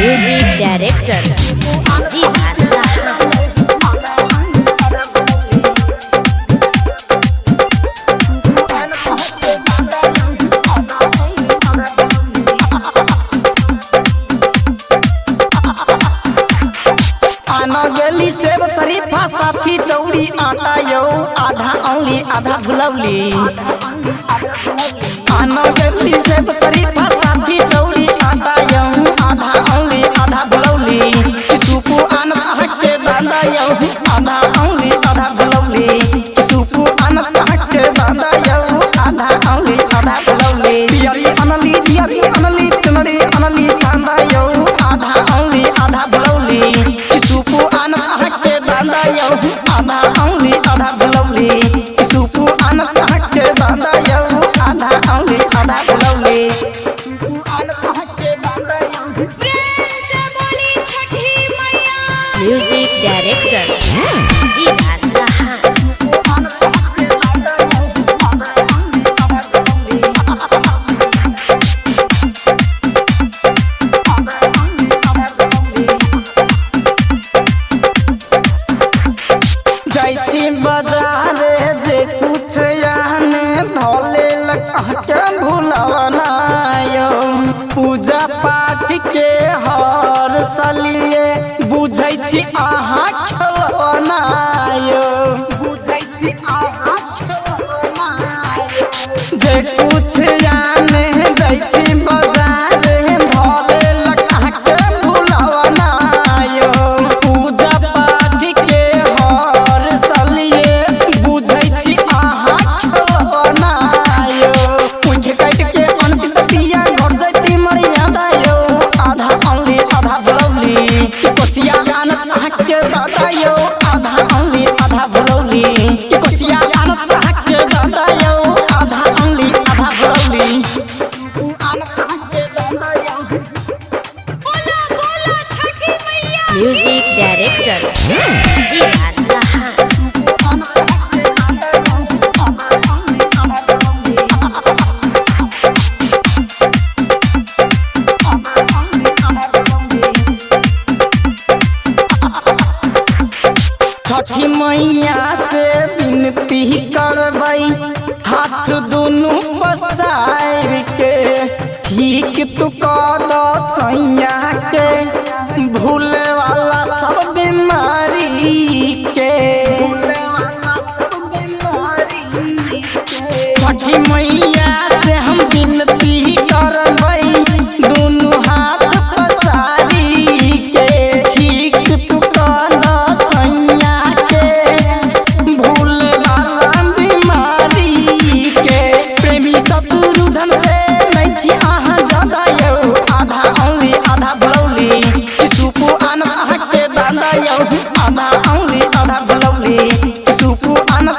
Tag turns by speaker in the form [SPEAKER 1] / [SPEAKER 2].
[SPEAKER 1] music director
[SPEAKER 2] गली सेब शरीफा साथी चौड़ी आटा यो आधा औली आधा भुलौली आना गली सेब शरीफा साथी चौड़ी आटा यो आधा औली आधा भुलौली सुपु आन के दादा यो आधा औली आधा भुलौली सुपु आन के दादा यो आधा औली आधा भुलौली दियारी अनली चुनरी अनली सांदा यो आधा औली आधा भुलौली सुपु आन के दादा यो आधा औली आधा भुलौली सुपु आन के दादा यो आधा औली आधा भुलौली
[SPEAKER 1] म्यूजिक डायरेक्टर
[SPEAKER 2] जैसी बाजारे जे कुछ याने धोले लके भूलवना यो पूजा पाठ के हर सलिए बुझै छी आहा खेलवना यो बुझै छी आहा खेलवना जे कुछ याने जैसी बाजारे धोले लके भूलवना यो पूजा पाठ के हर सलिए बुझै छी आहा खेलवना यो उठ कट के अंतिम पिया घर जैती मर्यादा यो आधा औली आधा भुलौली के कोसिया आनत के दादा यो आधा औली आधा भुलौली के कोसिया आनत के दादा यो आधा औली आधा भुलौली
[SPEAKER 1] म्यूजिक डायरेक्टर
[SPEAKER 2] छठी मैया से विनती करबई हाथ दोनों पसार के ठीक तू कद सैया के भूले वाला सब बीमारी के छठी मैया से हम विनती करबई दोनों हाथ पसारी के ठीक तू कद सैया के भूले वाला बीमारी के प्रेमी शत्रुधन से नहीं छी आहा ज्यादा यो आधा औली आधा भुलौली सुपु आन के दादा यो आधा औली आधा भुलौली सुपु आन